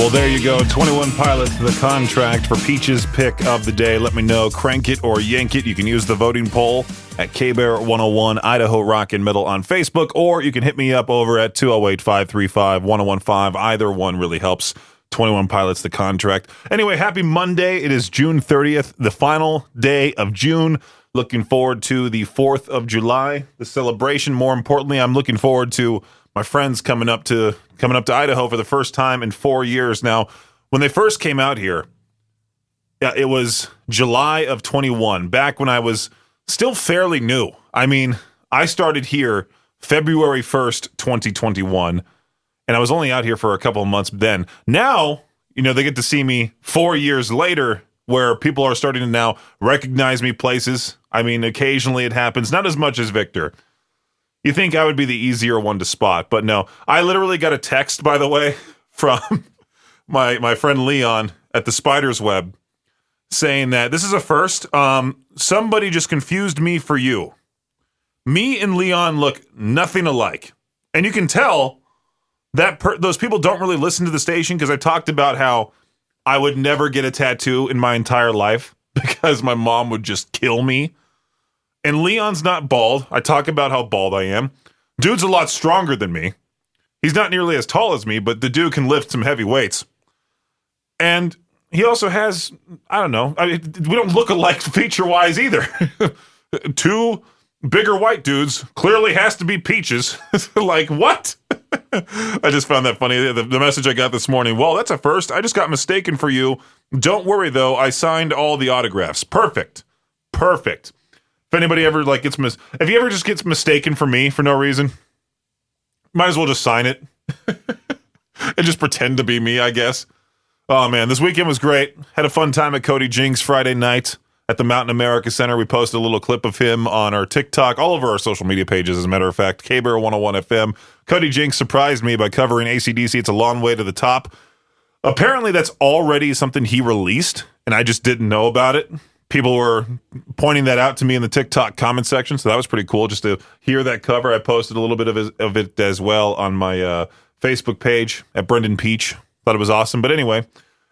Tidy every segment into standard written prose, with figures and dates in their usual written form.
Well, there you go. 21 Pilots, the contract for Peach's pick of the day. Let me know. Crank it or yank it. You can use the voting poll at KBear101 Idaho Rock and Metal on Facebook, or you can hit me up over at 208-535-1015. Either one really helps. 21 Pilots, the contract. Anyway, happy Monday. It is June 30th, the final day of June. Looking forward to the 4th of July, the celebration. More importantly, I'm looking forward to my friends coming up to Idaho for the first time in 4 years. Now, when they first came out here, it was July of 21, back when I was still fairly new. I mean, I started here February 1st, 2021, and I was only out here for a couple of months then. Now, they get to see me 4 years later, where people are starting to now recognize me places. I mean, occasionally it happens, not as much as Victor. You think I would be the easier one to spot, but no. I literally got a text, by the way, from my friend Leon at the Spider's Web saying that this is a first. Somebody just confused me for you. Me and Leon look nothing alike. And you can tell that those people don't really listen to the station because I talked about how I would never get a tattoo in my entire life because my mom would just kill me. And Leon's not bald. I talk about how bald I am. Dude's a lot stronger than me. He's not nearly as tall as me, but the dude can lift some heavy weights. And he also has, I don't know, we don't look alike feature-wise either. Two bigger white dudes clearly has to be Peaches. Like, what? I just found that funny. The message I got this morning, well, that's a first. I just got mistaken for you. Don't worry, though. I signed all the autographs. Perfect. If anybody ever if he ever just gets mistaken for me for no reason, might as well just sign it and just pretend to be me, I guess. Oh man, this weekend was great. Had a fun time at Cody Jinks Friday night at the Mountain America Center. We posted a little clip of him on our TikTok, all over our social media pages, as a matter of fact. KBear 101 FM. Cody Jinks surprised me by covering AC/DC. It's a long way to the top. Apparently, that's already something he released, and I just didn't know about it. People were pointing that out to me in the TikTok comment section, so that was pretty cool just to hear that cover. I posted a little bit of it as well on my Facebook page at Brendan Peach. Thought it was awesome. But anyway,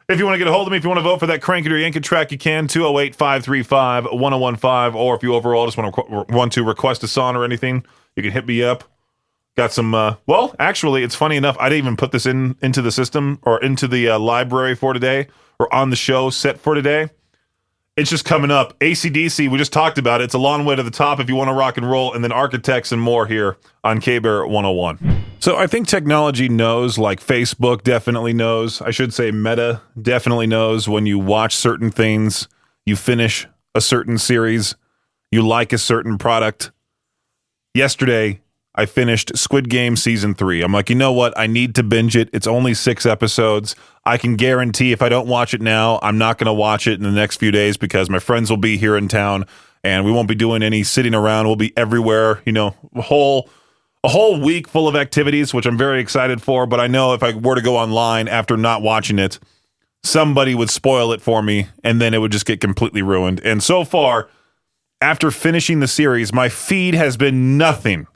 if you want to get a hold of me, if you want to vote for that Crank It or Yank It track, you can, 208-535-1015. Or if you overall just want to request a song or anything, you can hit me up. Got some, well, actually, it's funny enough, I didn't even put this into the system or into the library for today or on the show set for today. It's just coming up. AC/DC, we just talked about it. It's a long way to the top if you want to rock and roll, and then Architects and more here on KBear 101. So I think technology knows, like Facebook definitely knows. I should say Meta definitely knows when you watch certain things, you finish a certain series, you like a certain product. Yesterday, I finished Squid Game Season 3. I'm like, you know what? I need to binge it. It's only 6 episodes. I can guarantee if I don't watch it now, I'm not going to watch it in the next few days because my friends will be here in town and we won't be doing any sitting around. We'll be everywhere, a whole week full of activities, which I'm very excited for. But I know if I were to go online after not watching it, somebody would spoil it for me and then it would just get completely ruined. And so far, after finishing the series, my feed has been nothing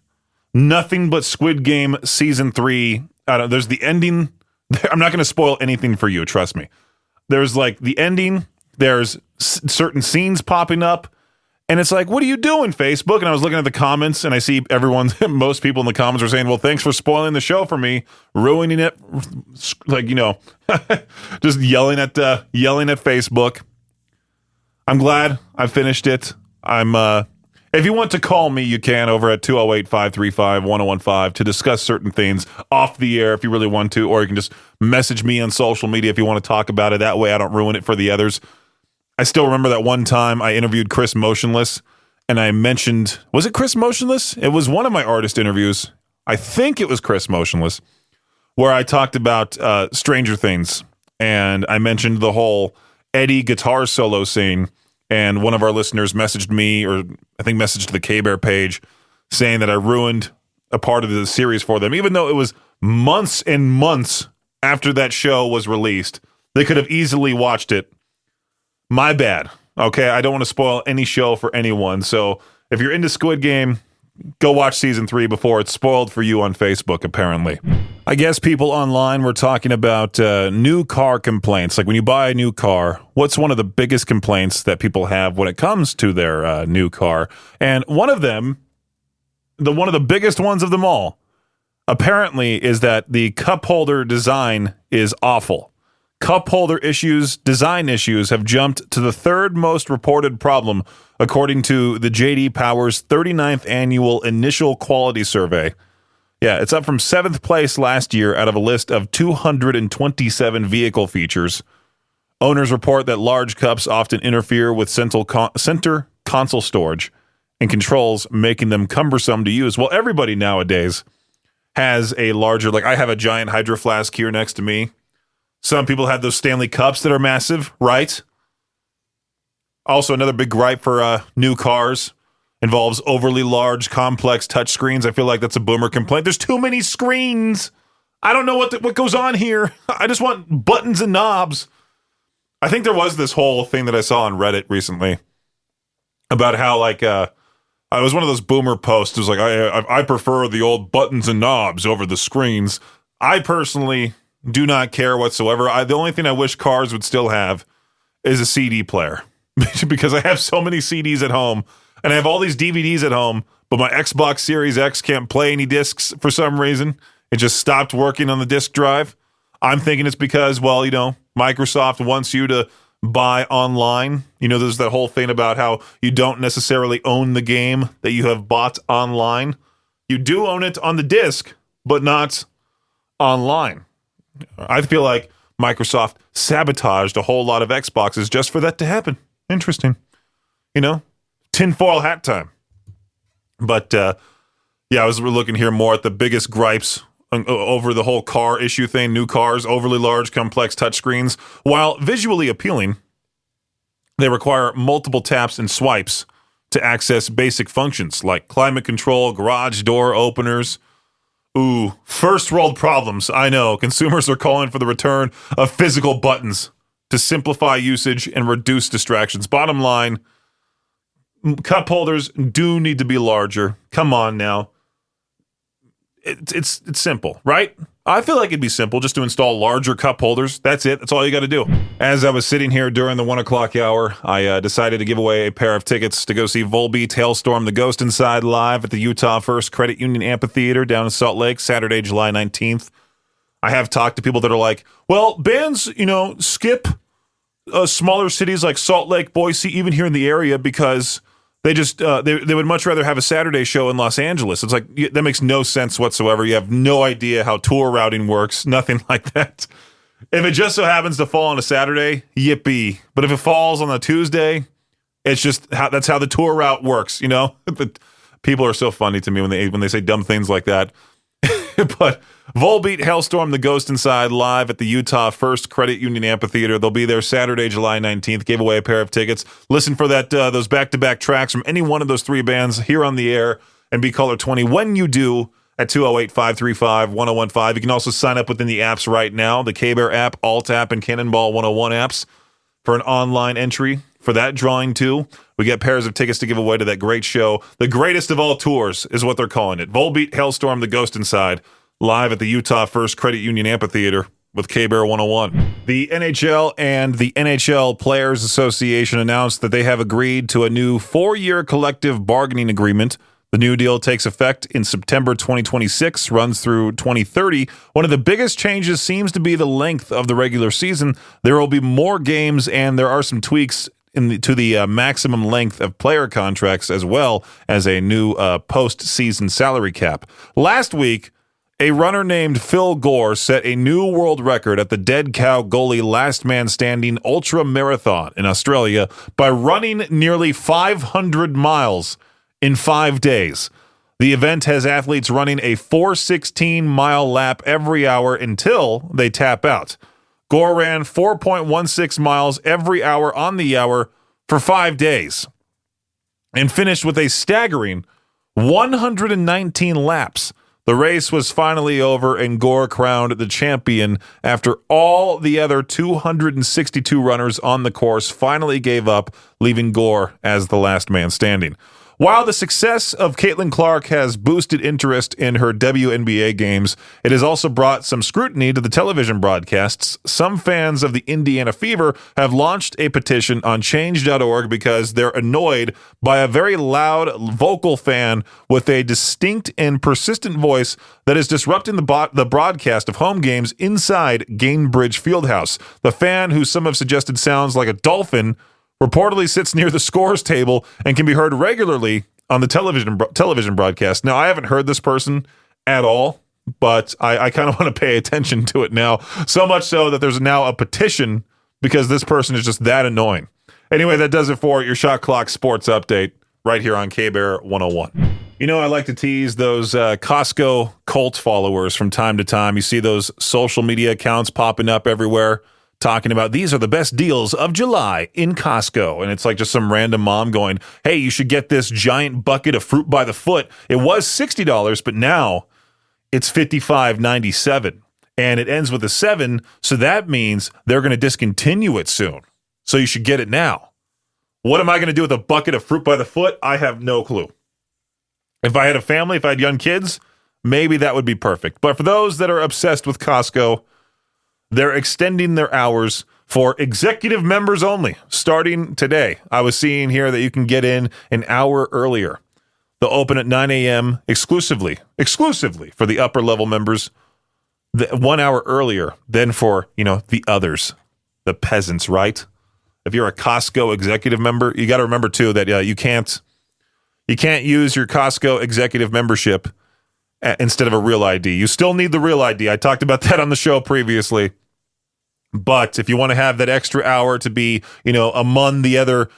but Squid Game Season 3. There's the ending. I'm not going to spoil anything for you, trust me. There's like the ending. There's certain scenes popping up. And it's like, what are you doing, Facebook? And I was looking at the comments, and I see most people in the comments were saying, well, thanks for spoiling the show for me, ruining it. Like, just yelling at Facebook. I'm glad I finished it. If you want to call me, you can over at 208-535-1015 to discuss certain things off the air if you really want to, or you can just message me on social media if you want to talk about it. That way I don't ruin it for the others. I still remember that one time I interviewed Chris Motionless, and I mentioned, was it Chris Motionless? It was one of my artist interviews. I think it was Chris Motionless, where I talked about Stranger Things, and I mentioned the whole Eddie guitar solo scene. And one of our listeners messaged me, or I think messaged the KBear page, saying that I ruined a part of the series for them, even though it was months and months after that show was released. They could have easily watched it. My bad. Okay, I don't want to spoil any show for anyone. So if you're into Squid Game, go watch season 3 before it's spoiled for you on Facebook, apparently. I guess people online were talking about new car complaints. Like when you buy a new car, what's one of the biggest complaints that people have when it comes to their new car? And one of them, one of the biggest ones of them all, apparently is that the cup holder design is awful. Cup holder issues, design issues, have jumped to the third most reported problem, according to the J.D. Power's 39th annual initial quality survey. Yeah, it's up from 7th place last year out of a list of 227 vehicle features. Owners report that large cups often interfere with center console storage and controls, making them cumbersome to use. Well, everybody nowadays has a larger, like I have a giant Hydro Flask here next to me. Some people have those Stanley Cups that are massive, right? Also, another big gripe for new cars involves overly large, complex touchscreens. I feel like that's a boomer complaint. There's too many screens. I don't know what goes on here. I just want buttons and knobs. I think there was this whole thing that I saw on Reddit recently about how, like, it was one of those boomer posts. It was like, I prefer the old buttons and knobs over the screens. I personally do not care whatsoever. The only thing I wish cars would still have is a CD player because I have so many CDs at home. And I have all these DVDs at home, but my Xbox Series X can't play any discs for some reason. It just stopped working on the disk drive. I'm thinking it's because, well, Microsoft wants you to buy online. There's that whole thing about how you don't necessarily own the game that you have bought online. You do own it on the disc, but not online. I feel like Microsoft sabotaged a whole lot of Xboxes just for that to happen. Interesting. Tinfoil Hat Time. But, I was looking here more at the biggest gripes over the whole car issue thing. New cars, overly large, complex touchscreens. While visually appealing, they require multiple taps and swipes to access basic functions like climate control, garage door openers. Ooh, first world problems. I know. Consumers are calling for the return of physical buttons to simplify usage and reduce distractions. Bottom line, cup holders do need to be larger. Come on now. It's simple, right? I feel like it'd be simple just to install larger cup holders. That's it. That's all you got to do. As I was sitting here during the 1 o'clock hour, I decided to give away a pair of tickets to go see Volbeat, Halestorm, The Ghost Inside live at the Utah First Credit Union Amphitheater down in Salt Lake, Saturday, July 19th. I have talked to people that are like, well, bands, skip smaller cities like Salt Lake, Boise, even here in the area because they just they would much rather have a Saturday show in Los Angeles. It's like that makes no sense whatsoever. You have no idea how tour routing works. Nothing like that. If it just so happens to fall on a Saturday, yippee. But if it falls on a Tuesday, it's just that's how the tour route works. But people are so funny to me when they say dumb things like that. But Volbeat, Halestorm, The Ghost Inside live at the Utah First Credit Union Amphitheater. They'll be there Saturday, July 19th. Gave away a pair of tickets. Listen for those back-to-back tracks from any one of those three bands here on the air and be caller 20 when you do at 208-535-1015. You can also sign up within the apps right now, the K-Bear app, Alt app, and Cannonball 101 apps for an online entry for that drawing too. We get pairs of tickets to give away to that great show. The greatest of all tours is what they're calling it. Volbeat, Halestorm, The Ghost Inside, live at the Utah First Credit Union Amphitheater with K-Bear 101. The NHL and the NHL Players Association announced that they have agreed to a new 4-year collective bargaining agreement. The new deal takes effect in September 2026, runs through 2030. One of the biggest changes seems to be the length of the regular season. There will be more games, and there are some tweaks to the maximum length of player contracts, as well as a new post-season salary cap. Last week, a runner named Phil Gore set a new world record at the Dead Cow Goalie Last Man Standing Ultra Marathon in Australia by running nearly 500 miles in 5 days. The event has athletes running a 416-mile lap every hour until they tap out. Gore ran 4.16 miles every hour on the hour for 5 days and finished with a staggering 119 laps. The race was finally over, and Gore crowned the champion after all the other 262 runners on the course finally gave up, leaving Gore as the last man standing. While the success of Caitlin Clark has boosted interest in her WNBA games, it has also brought some scrutiny to the television broadcasts. Some fans of the Indiana Fever have launched a petition on change.org because they're annoyed by a very loud vocal fan with a distinct and persistent voice that is disrupting the broadcast of home games inside Gainbridge Fieldhouse. The fan, who some have suggested sounds like a dolphin, reportedly sits near the scores table and can be heard regularly on the television broadcast. Now, I haven't heard this person at all, but I kind of want to pay attention to it now, so much so that there's now a petition because this person is just that annoying. Anyway, that does it for your Shot Clock Sports Update right here on K-Bear 101. You know, I like to tease those Costco cult followers from time to time. You see those social media accounts popping up everywhere talking about these are the best deals of July in Costco. And it's like just some random mom going, hey, you should get this giant bucket of fruit by the foot. It was $60, but now it's $55.97. And it ends with a 7, so that means they're going to discontinue it soon. So you should get it now. What am I going to do with a bucket of fruit by the foot? I have no clue. If I had a family, if I had young kids, maybe that would be perfect. But for those that are obsessed with Costco, they're extending their hours for executive members only, starting today. I was seeing here that you can get in an hour earlier. They'll open at 9 a.m. exclusively for the upper level members, 1 hour earlier than for, the others, the peasants, right? If you're a Costco executive member, you got to remember too that you can't use your Costco executive membership instead of a real ID. You still need the real ID. I talked about that on the show previously. But if you want to have that extra hour to be, among the other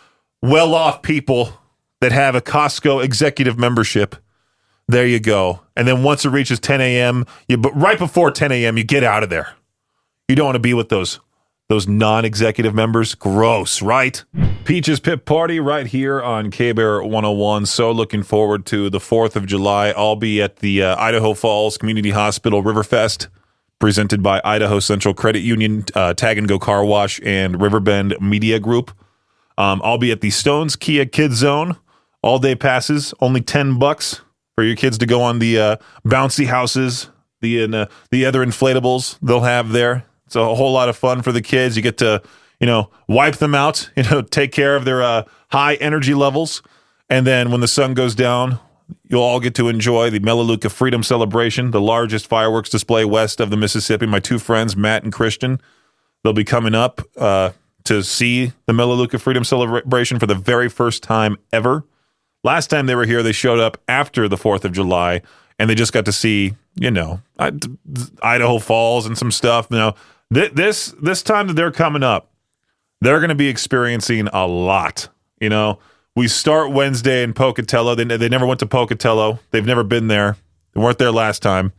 well-off people that have a Costco executive membership, there you go. And then once it reaches 10 a.m., but right before 10 a.m., you get out of there. You don't want to be with those non-executive members. Gross, right? Peaches Pip Party right here on K-Bear 101. So looking forward to the 4th of July. I'll be at the Idaho Falls Community Hospital Riverfest, presented by Idaho Central Credit Union, Tag and Go Car Wash, and Riverbend Media Group. I'll be at the Stones Kia Kids Zone. All-day passes, only $10 for your kids to go on the bouncy houses, the other inflatables they'll have there. It's a whole lot of fun for the kids. You get to, wipe them out, take care of their high energy levels. And then when the sun goes down, you'll all get to enjoy the Melaleuca Freedom Celebration, the largest fireworks display west of the Mississippi. My two friends, Matt and Christian, they'll be coming up to see the Melaleuca Freedom Celebration for the very first time ever. Last time they were here, they showed up after the 4th of July, and they just got to see, Idaho Falls and some stuff. This time that they're coming up, they're going to be experiencing a lot. We start Wednesday in Pocatello. They never went to Pocatello. They've never been there. They weren't there last time.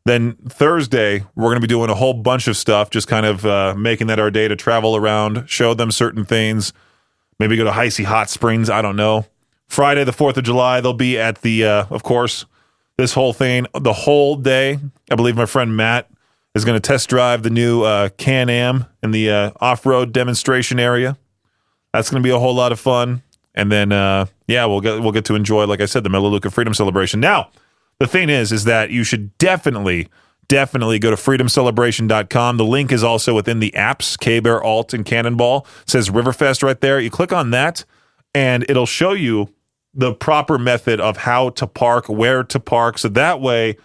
Then Thursday, we're going to be doing a whole bunch of stuff, just kind of making that our day to travel around, show them certain things, maybe go to Heisey Hot Springs. I don't know. Friday, the 4th of July, they'll be at the, of course, this whole thing, the whole day. I believe my friend Matt is going to test drive the new Can-Am in the off-road demonstration area. That's going to be a whole lot of fun. And then, we'll get to enjoy, like I said, the Melaleuca Freedom Celebration. Now, the thing is that you should definitely go to freedomcelebration.com. The link is also within the apps, K-Bear, Alt, and Cannonball. It says Riverfest right there. You click on that, and it'll show you the proper method of how to park, where to park, so that way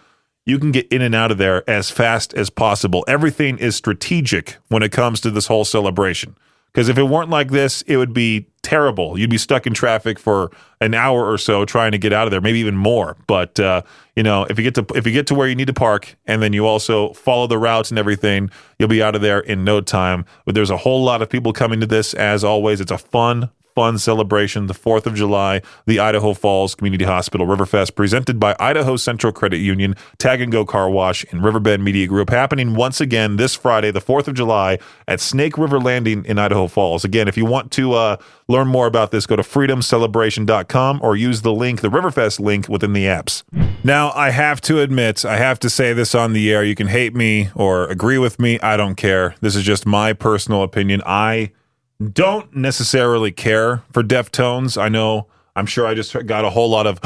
you can get in and out of there as fast as possible. Everything is strategic when it comes to this whole celebration. Because if it weren't like this, it would be terrible. You'd be stuck in traffic for an hour or so trying to get out of there, maybe even more. But if you get to where you need to park, and then you also follow the routes and everything, you'll be out of there in no time. But there's a whole lot of people coming to this. As always, it's a fun celebration. The 4th of July, the Idaho Falls Community Hospital Riverfest, presented by Idaho Central Credit Union, Tag and Go Car Wash, and Riverbend Media Group, happening once again this Friday, the 4th of July, at Snake River Landing in Idaho Falls. Again, if you want to learn more about this, go to freedomcelebration.com or use the Riverfest link within the apps. Now, I have to admit, I have to say this on the air. You can hate me or agree with me. I don't care. This is just my personal opinion. I don't necessarily care for Deftones. I know I'm sure I just got a whole lot of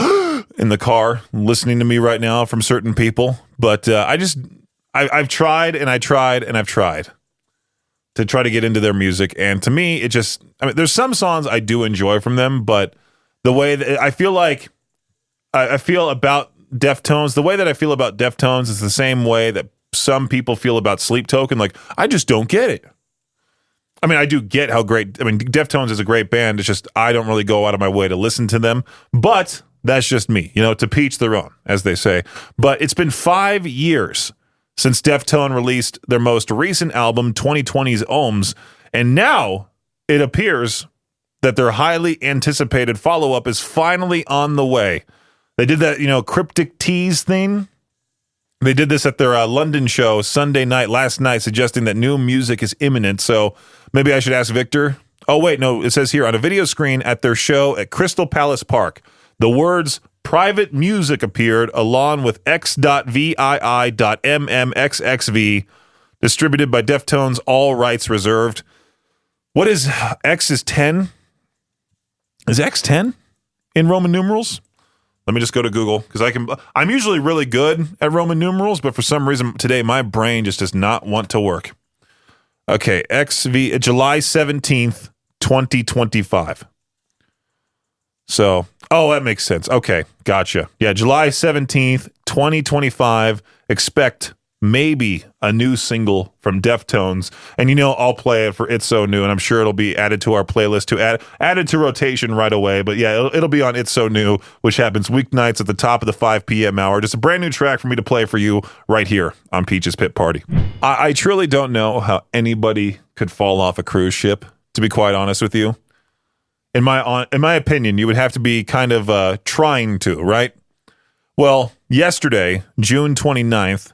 in the car listening to me right now from certain people. But I've tried and I've tried to try to get into their music. And to me, there's some songs I do enjoy from them, but the way that I feel about Deftones, the way that I feel about Deftones is the same way that some people feel about Sleep Token. Like, I just don't get it. I mean, I do get how great, Deftones is a great band. It's just, I don't really go out of my way to listen to them, but that's just me, to each their own, as they say. But it's been 5 years since Deftone released their most recent album, 2020's Ohms, and now it appears that their highly anticipated follow-up is finally on the way. They did that, cryptic tease thing. They did this at their London show Sunday night, last night, suggesting that new music is imminent. So maybe I should ask Victor. Oh, wait, no, it says here on a video screen at their show at Crystal Palace Park, the words private music appeared along with x.vii.mmxxv, distributed by Deftones, all rights reserved. What is X is 10? Is X 10 in Roman numerals? Let me just go to Google because I'm usually really good at Roman numerals, but for some reason today my brain just does not want to work. Okay, July 17th, 2025. So, that makes sense. Okay, gotcha. Yeah, July 17th, 2025. Expect maybe a new single from Deftones. And I'll play it for It's So New, and I'm sure it'll be added to our playlist, added to rotation right away. But yeah, it'll be on It's So New, which happens weeknights at the top of the 5 p.m. hour. Just a brand new track for me to play for you right here on Peach's Pit Party. I truly don't know how anybody could fall off a cruise ship, to be quite honest with you. In my opinion, you would have to be kind of trying to, right? Well, yesterday, June 29th,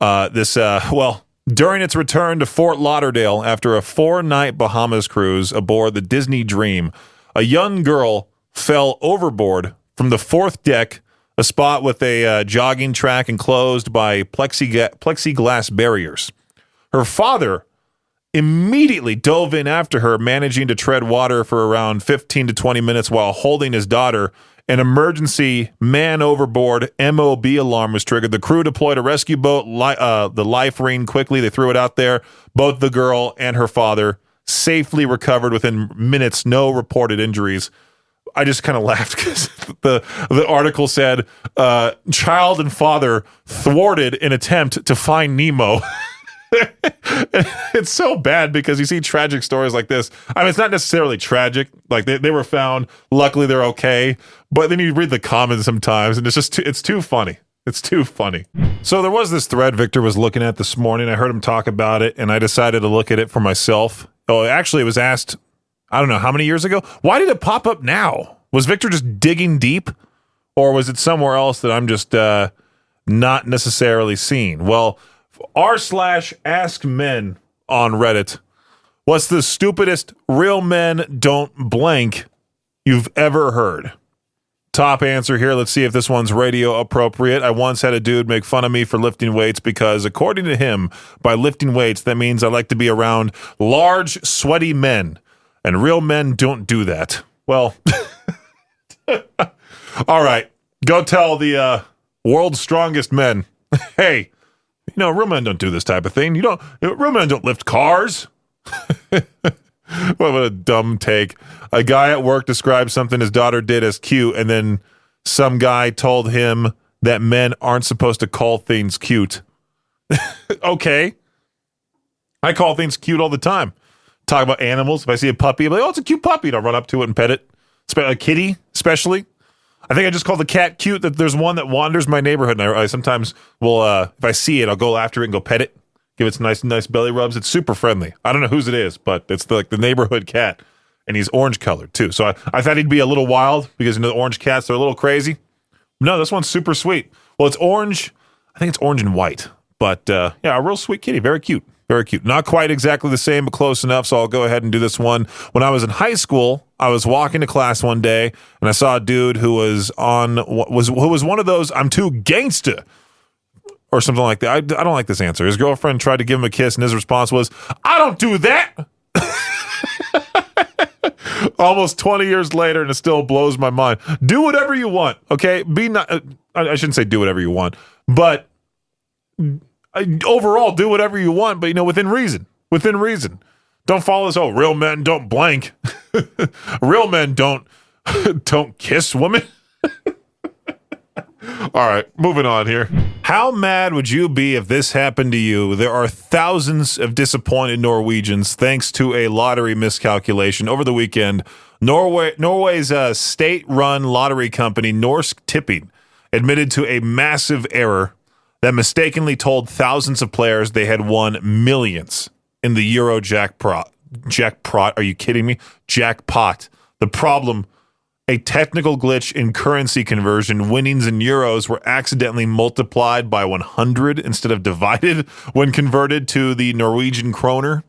during its return to Fort Lauderdale after a 4-night Bahamas cruise aboard the Disney Dream, a young girl fell overboard from the 4th deck, a spot with a jogging track enclosed by plexiglass barriers. Her father immediately dove in after her, managing to tread water for around 15 to 20 minutes while holding his daughter. An emergency man overboard MOB alarm was triggered. The crew deployed a rescue boat, the life ring quickly. They threw it out there. Both the girl and her father safely recovered within minutes. No reported injuries. I just kind of laughed because the article said, child and father thwarted in attempt to find Nemo. It's so bad because you see tragic stories like this. It's not necessarily tragic. Like they were found. Luckily, they're okay. But then you read the comments sometimes, and it's too funny. It's too funny. So there was this thread Victor was looking at this morning. I heard him talk about it, and I decided to look at it for myself. Oh, actually, it was asked, I don't know how many years ago. Why did it pop up now? Was Victor just digging deep, or was it somewhere else that I'm just not necessarily seeing? Well, r/askmen on Reddit. What's the stupidest real men don't blank you've ever heard? Top answer here. Let's see if this one's radio appropriate. I once had a dude make fun of me for lifting weights because, according to him, by lifting weights, that means I like to be around large, sweaty men. And real men don't do that. Well, all right. Go tell the world's strongest men, hey, real men don't do this type of thing. Real men don't lift cars. What a dumb take. A guy at work described something his daughter did as cute, and then some guy told him that men aren't supposed to call things cute. Okay. I call things cute all the time. Talk about animals. If I see a puppy, I'm like, oh, it's a cute puppy. And I'll run up to it and pet it. A kitty, especially. I think I just called the cat cute. That there's one that wanders my neighborhood, and I sometimes will, if I see it, I'll go after it and go pet it, give it some nice belly rubs. It's super friendly. I don't know whose it is, but it's the neighborhood cat, and he's orange colored too. So I thought he'd be a little wild because the orange cats, they're a little crazy. No, this one's super sweet. Well, it's orange. I think it's orange and white, but yeah, a real sweet kitty, very cute. Very cute. Not quite exactly the same, but close enough, so I'll go ahead and do this one. When I was in high school, I was walking to class one day, and I saw a dude who was one of those, I'm too gangsta, or something like that. I don't like this answer. His girlfriend tried to give him a kiss, and his response was, I don't do that! Almost 20 years later, and it still blows my mind. Do whatever you want, okay? Be not. I shouldn't say do whatever you want, but overall, do whatever you want, but within reason. Within reason. Don't follow this. Oh, real men don't blank. Real men don't kiss women. All right, moving on here. How mad would you be if this happened to you? There are thousands of disappointed Norwegians thanks to a lottery miscalculation over the weekend. Norway's state-run lottery company, Norsk Tipping, admitted to a massive error that mistakenly told thousands of players they had won millions in the Euro jackpot. Are you kidding me? Jackpot. The problem: a technical glitch in currency conversion. Winnings in euros were accidentally multiplied by 100 instead of divided when converted to the Norwegian kroner.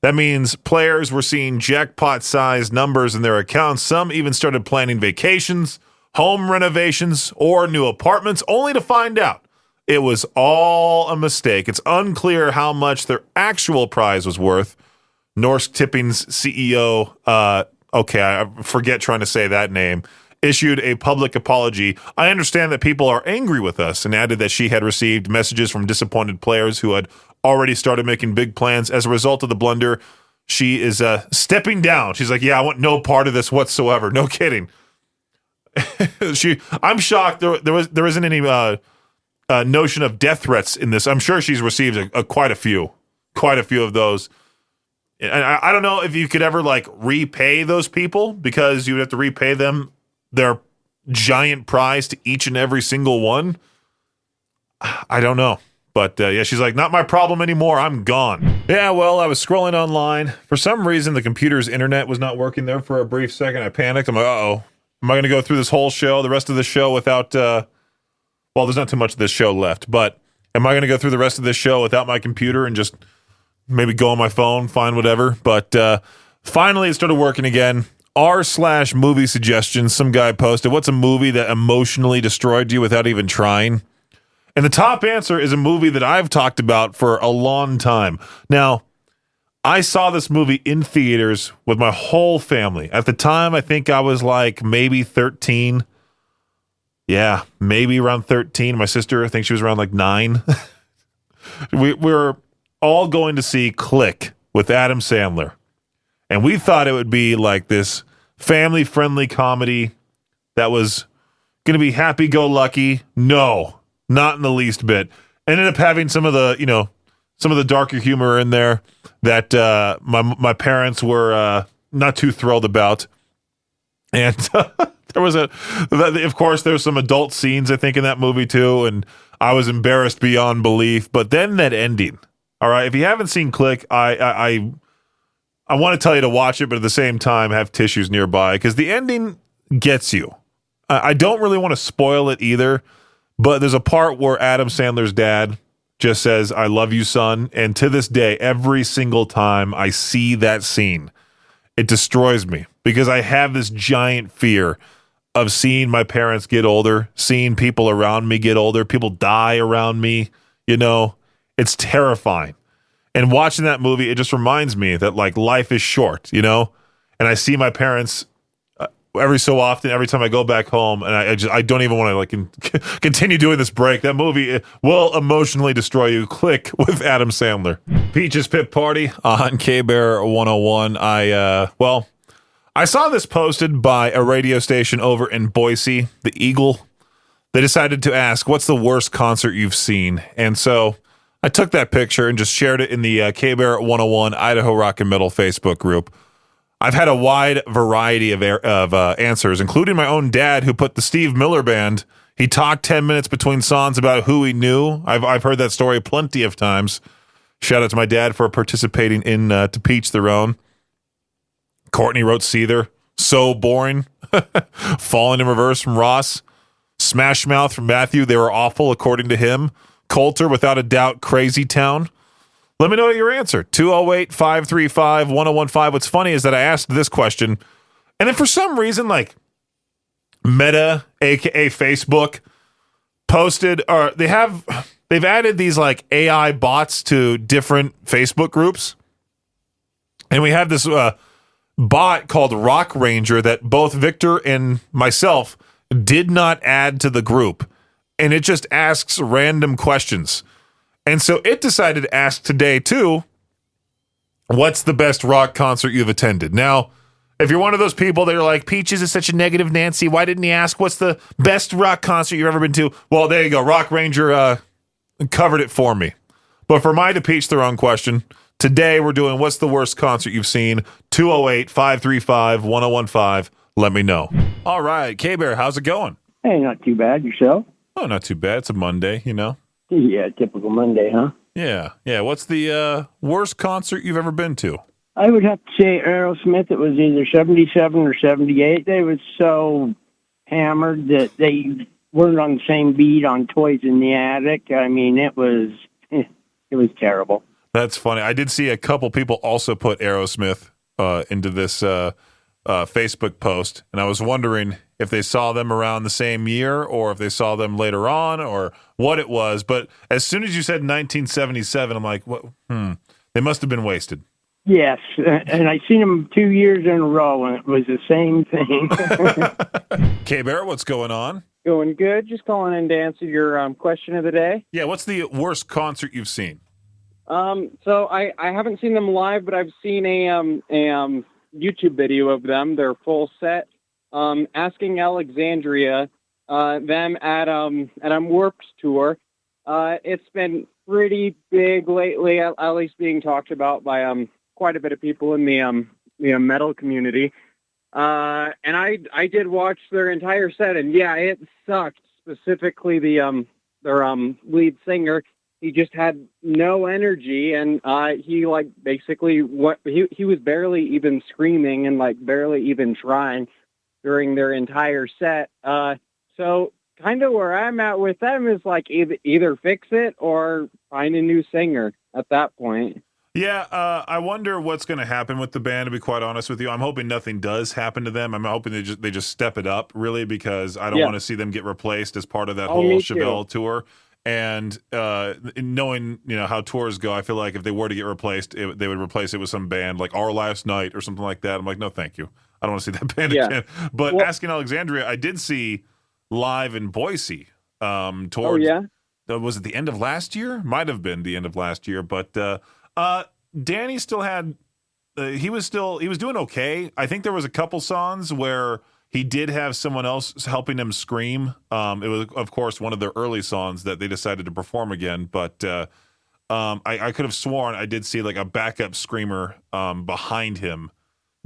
That means players were seeing jackpot-sized numbers in their accounts. Some even started planning vacations, home renovations, or new apartments, only to find out it was all a mistake. It's unclear how much their actual prize was worth. Norsk Tipping's CEO, I forget trying to say that name, issued a public apology. I understand that people are angry with us, and added that she had received messages from disappointed players who had already started making big plans. As a result of the blunder, she is stepping down. She's like, yeah, I want no part of this whatsoever. No kidding. I'm shocked there isn't any notion of death threats in this. I'm sure she's received quite a few of those. And I don't know if you could ever repay those people, because you would have to repay them their giant prize to each and every single one. I don't know. But she's like, not my problem anymore. I'm gone. Yeah, well, I was scrolling online. For some reason, the computer's internet was not working there for a brief second. I panicked. I'm like, uh-oh. Am I going to go through this whole show, the rest of the show without, well, there's not too much of this show left, but am I going to go through the rest of this show without my computer and just maybe go on my phone, find whatever? But finally, it started working again. r/movie suggestions. Some guy posted, what's a movie that emotionally destroyed you without even trying? And the top answer is a movie that I've talked about for a long time. Now, I saw this movie in theaters with my whole family. At the time, I think I was maybe 13. Yeah, maybe around 13. My sister, I think she was around 9. we were all going to see Click with Adam Sandler. And we thought it would be this family-friendly comedy that was going to be happy-go-lucky. No, not in the least bit. Ended up having some of the darker humor in there that my parents were not too thrilled about. And of course, there's some adult scenes, I think, in that movie too, and I was embarrassed beyond belief. But then that ending, all right, if you haven't seen Click, I want to tell you to watch it, but at the same time, have tissues nearby, because the ending gets you. I don't really want to spoil it either, but there's a part where Adam Sandler's dad just says, I love you, son. And to this day, every single time I see that scene, it destroys me, because I have this giant fear of seeing my parents get older, seeing people around me get older, people die around me. It's terrifying. And watching that movie, it just reminds me that life is short, and I see my parents every so often, every time I go back home, and I don't even want to continue doing this break. That movie will emotionally destroy you. Click with Adam Sandler. Peaches Pit Party on K-Bear 101. I saw this posted by a radio station over in Boise, the Eagle. They decided to ask, what's the worst concert you've seen? And so I took that picture and just shared it in the K-Bear 101 Idaho Rock and Metal Facebook group. I've had a wide variety of answers, including my own dad, who put the Steve Miller Band. He talked 10 minutes between songs about who he knew. I've heard that story plenty of times. Shout out to my dad for participating in To Peach Their Own. Courtney wrote Seether. So boring. Falling in Reverse from Ross. Smash Mouth from Matthew. They were awful, according to him. Coulter, without a doubt, Crazy Town. Let me know your answer. 208-535-1015. What's funny is that I asked this question, and then for some reason, Meta, aka Facebook, posted, or they've added these AI bots to different Facebook groups. And we have this bot called Rock Ranger that both Victor and myself did not add to the group. And it just asks random questions. And so it decided to ask today, too, what's the best rock concert you've attended? Now, if you're one of those people that are like, Peaches is such a negative Nancy, why didn't he ask what's the best rock concert you've ever been to? Well, there you go. Rock Ranger covered it for me. But for my to Peach the wrong question, today we're doing what's the worst concert you've seen? 208-535-1015. Let me know. All right. K-Bear, how's it going? Hey, not too bad. Yourself? Oh, not too bad. It's a Monday, you know? Yeah, typical Monday, huh? Yeah. What's the worst concert you've ever been to? I would have to say Aerosmith. It was either 77 or 78. They were so hammered that they weren't on the same beat on Toys in the Attic. I mean, it was terrible. That's funny. I did see a couple people also put Aerosmith into this Facebook post, and I was wondering if they saw them around the same year or if they saw them later on or what it was. But as soon as you said 1977, I'm like, what? They must have been wasted. Yes, and I seen them 2 years in a row, and it was the same thing. K-Bear, what's going on? Going good. Just calling in to answer your question of the day. Yeah, what's the worst concert you've seen? So I haven't seen them live, but I've seen a YouTube video of them, their full set. Asking Alexandria, them at Warped Tour. It's been pretty big lately, at least being talked about by quite a bit of people in the metal community. And I did watch their entire set, and yeah, it sucked. Specifically, their lead singer, he just had no energy, and he was barely even screaming and like barely even trying during their entire set. So kind of where I'm at with them is like either fix it or find a new singer at that point. Yeah, I wonder what's going to happen with the band, to be quite honest with you. I'm hoping nothing does happen to them. I'm hoping they just step it up, really, because I don't want to see them get replaced as part of that whole Chevelle tour. And knowing how tours go, I feel like if they were to get replaced, they would replace it with some band like Our Last Night or something like that. I'm like, no, thank you. I don't want to see that band again. But Asking Alexandria, I did see live in Boise. Was it the end of last year? Might have been the end of last year, but Danny still had. He was doing okay. I think there was a couple songs where he did have someone else helping him scream. It was, of course, one of their early songs that they decided to perform again. But I could have sworn I did see like a backup screamer behind him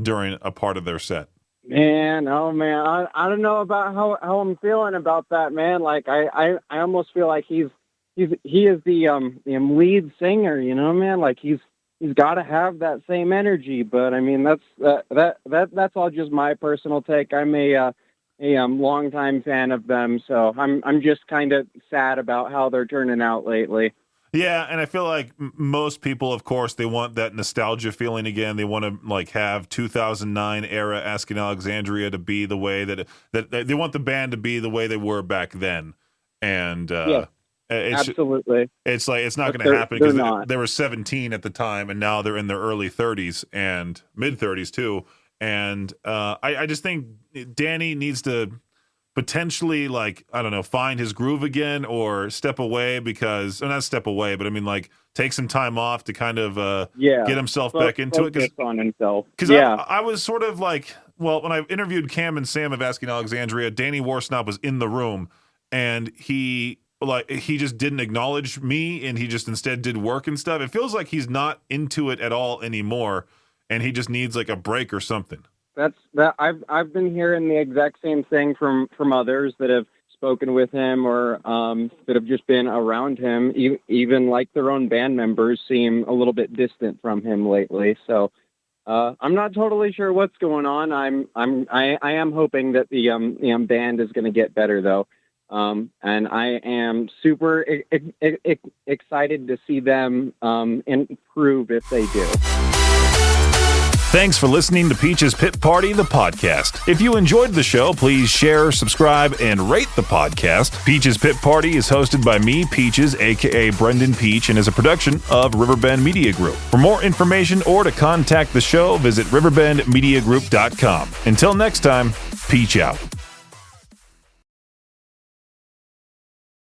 during a part of their set. Man, I don't know about how I'm feeling about that, man. Like I almost feel like he is the lead singer, man. Like he's got to have that same energy. But I mean, that's all just my personal take. I'm a longtime fan of them, so I'm just kind of sad about how they're turning out lately. Yeah, and I feel like most people, of course, they want that nostalgia feeling again. They want to like have 2009 era Asking Alexandria to be the way that they want the band to be the way they were back then. And absolutely, it's like it's not going to happen because they were 17 at the time, and now they're in their early 30s and mid 30s too. And I just think Danny needs to potentially, like, I don't know, find his groove again or step away because, or not step away, but I mean, like, take some time off to kind of get himself back into it. Focus on himself. Because I was sort of like, well, when I interviewed Cam and Sam of Asking Alexandria, Danny Warsnob was in the room, and he just didn't acknowledge me, and he just instead did work and stuff. It feels like he's not into it at all anymore, and he just needs like a break or something. I've been hearing the exact same thing from others that have spoken with him or that have just been around him. Even like their own band members seem a little bit distant from him lately. So I'm not totally sure what's going on. I am hoping that the band is going to get better though, and I am super excited to see them improve if they do. Thanks for listening to Peach's Pit Party, the podcast. If you enjoyed the show, please share, subscribe, and rate the podcast. Peach's Pit Party is hosted by me, Peaches, aka Brendan Peach, and is a production of Riverbend Media Group. For more information or to contact the show, visit riverbendmediagroup.com. Until next time, Peach out.